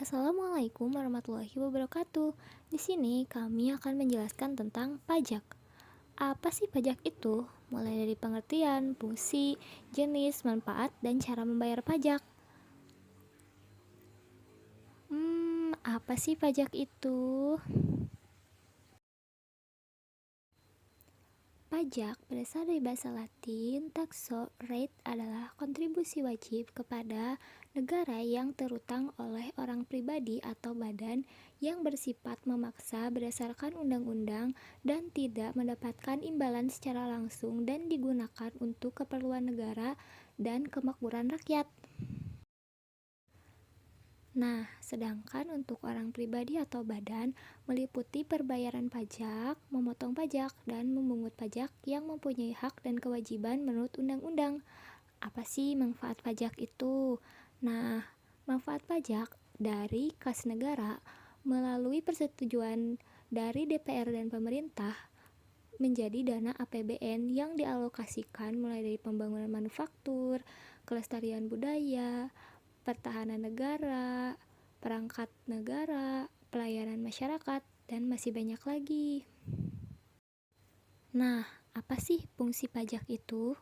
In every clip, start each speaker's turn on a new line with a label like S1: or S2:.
S1: Assalamualaikum warahmatullahi wabarakatuh. Di sini kami akan menjelaskan tentang pajak. Apa sih pajak itu? Mulai dari pengertian, fungsi, jenis, manfaat, dan cara membayar pajak. Apa sih pajak itu? Pajak berasal dari bahasa Latin, taxo rate adalah kontribusi wajib kepada negara yang terutang oleh orang pribadi atau badan yang bersifat memaksa berdasarkan undang-undang dan tidak mendapatkan imbalan secara langsung dan digunakan untuk keperluan negara dan kemakmuran rakyat. Nah, sedangkan untuk orang pribadi atau badan meliputi perbayaran pajak, memotong pajak, dan memungut pajak yang mempunyai hak dan kewajiban menurut undang-undang. Apa sih manfaat pajak itu? Nah, manfaat pajak dari kas negara melalui persetujuan dari DPR dan pemerintah menjadi dana APBN yang dialokasikan mulai dari pembangunan manufaktur, kelestarian budaya, pertahanan negara, perangkat negara, pelayanan masyarakat, dan masih banyak lagi. Nah, apa sih fungsi pajak itu?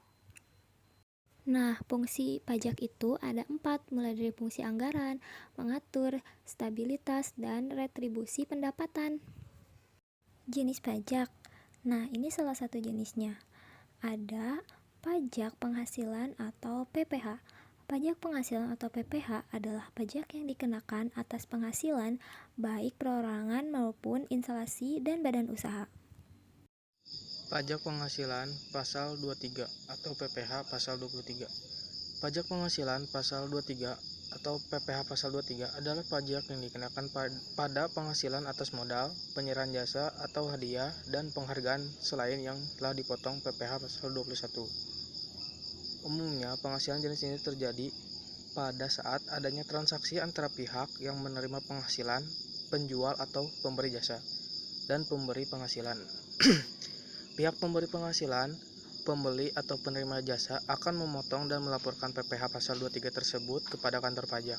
S1: Nah, fungsi pajak itu ada 4, mulai dari fungsi anggaran, mengatur, stabilitas, dan retribusi pendapatan. Jenis pajak. Nah, ini salah satu jenisnya. Ada pajak penghasilan atau PPh. Pajak penghasilan atau PPh adalah pajak yang dikenakan atas penghasilan baik perorangan maupun instalasi dan badan usaha.
S2: Pajak penghasilan pasal 23 atau PPh pasal 23. Pajak penghasilan pasal 23 atau PPh pasal 23 adalah pajak yang dikenakan pada penghasilan atas modal, penyerahan jasa atau hadiah dan penghargaan selain yang telah dipotong PPh pasal 21. Umumnya penghasilan jenis ini terjadi pada saat adanya transaksi antara pihak yang menerima penghasilan, penjual atau pemberi jasa, dan pemberi penghasilan. Pihak pemberi penghasilan, pembeli atau penerima jasa akan memotong dan melaporkan PPh pasal 23 tersebut kepada kantor pajak.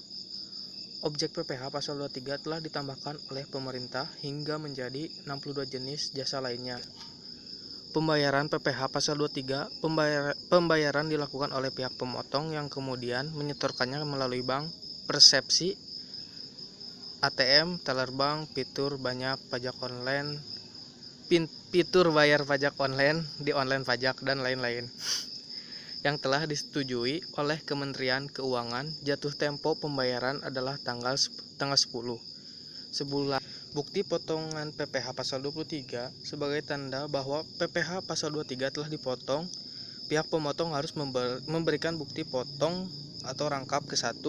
S2: Objek PPh pasal 23 telah ditambahkan oleh pemerintah hingga menjadi 62 jenis jasa lainnya. Pembayaran PPh pasal 23, pembayaran dilakukan oleh pihak pemotong yang kemudian menyetorkannya melalui bank, persepsi, ATM, teller bank, fitur banyak pajak online, fitur bayar pajak online di online pajak, dan lain-lain yang telah disetujui oleh Kementerian Keuangan. Jatuh tempo pembayaran adalah tanggal 10 sebulan. Bukti potongan PPh pasal 23 sebagai tanda bahwa PPh pasal 23 telah dipotong. Pihak pemotong harus memberikan bukti potong atau rangkap ke-1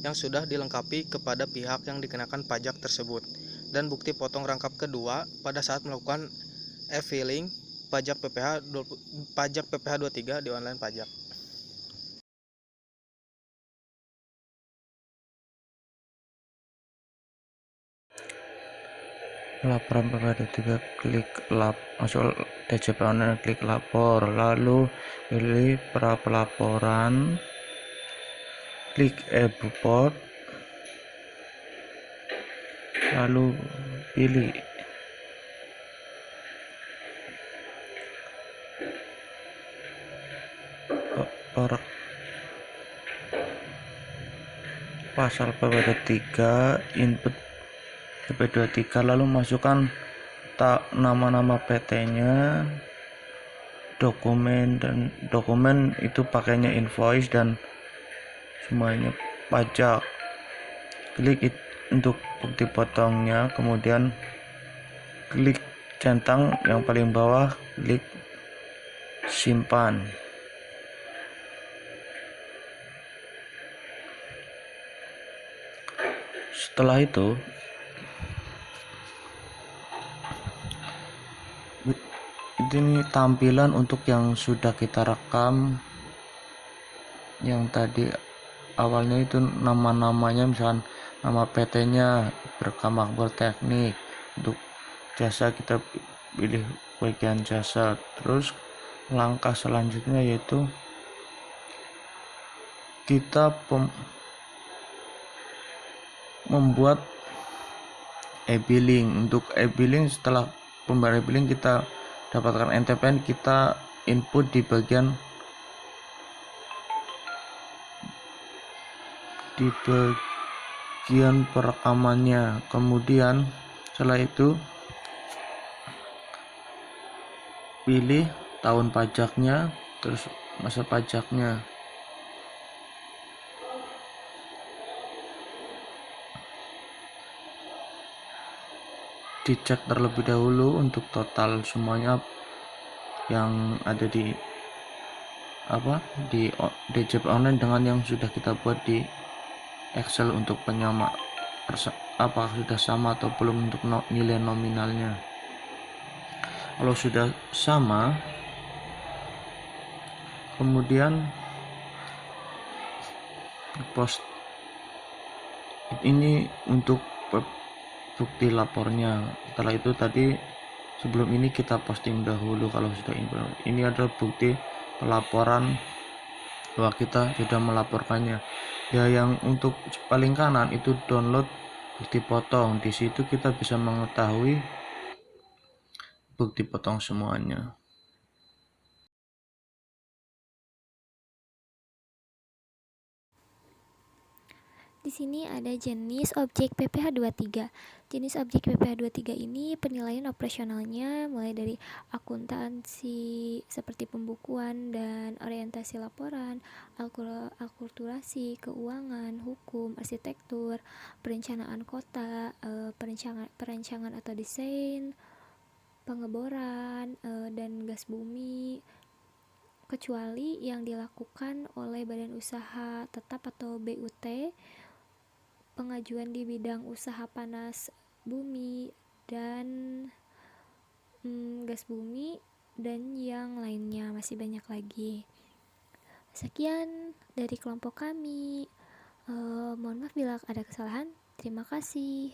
S2: yang sudah dilengkapi kepada pihak yang dikenakan pajak tersebut, dan bukti potong rangkap kedua pada saat melakukan e-filing pajak PPh 23 di online pajak.
S3: Laporan PPh 23, klik masuk DJP online, klik lapor, lalu pilih pra pelaporan, klik e-report, lalu pilih pasal PPh 23 input PPh 23, lalu masukkan nama-nama PT-nya, dokumen itu pakainya invoice dan semuanya pajak. Klik untuk bukti potongnya, kemudian klik centang yang paling bawah, klik simpan. Setelah itu ini tampilan untuk yang sudah kita rekam, yang tadi awalnya itu nama-namanya, misalkan nama PT-nya Berkah Makmur Teknik. Untuk jasa kita pilih bagian jasa. Terus langkah selanjutnya yaitu kita membuat e-billing. Untuk e-billing, setelah pembayaran e-billing kita dapatkan NTPN, kita input di bagian perekamannya. Kemudian setelah itu pilih tahun pajaknya, terus masa pajaknya. Dicek terlebih dahulu untuk total semuanya yang ada di DJP online dengan yang sudah kita buat di Excel untuk penyama, apakah sudah sama atau belum untuk nilai nominalnya. Kalau sudah sama, kemudian post ini untuk bukti lapornya. Setelah itu tadi sebelum ini kita posting dahulu kalau sudah ini adalah bukti pelaporan bahwa kita sudah melaporkannya. Ya, yang untuk paling kanan itu download bukti potong. Di situ kita bisa mengetahui bukti potong semuanya.
S1: Di sini ada jenis objek PPh 23. Jenis objek PPh 23 ini penilaian operasionalnya mulai dari akuntansi seperti pembukuan dan orientasi laporan, akulturasi, keuangan, hukum, arsitektur, perencanaan kota, perancangan atau desain, pengeboran, dan gas bumi, kecuali yang dilakukan oleh badan usaha tetap atau BUT, pengajuan di bidang usaha panas bumi dan gas bumi, dan yang lainnya masih banyak lagi. Sekian dari kelompok kami. Mohon maaf bila ada kesalahan. Terima kasih.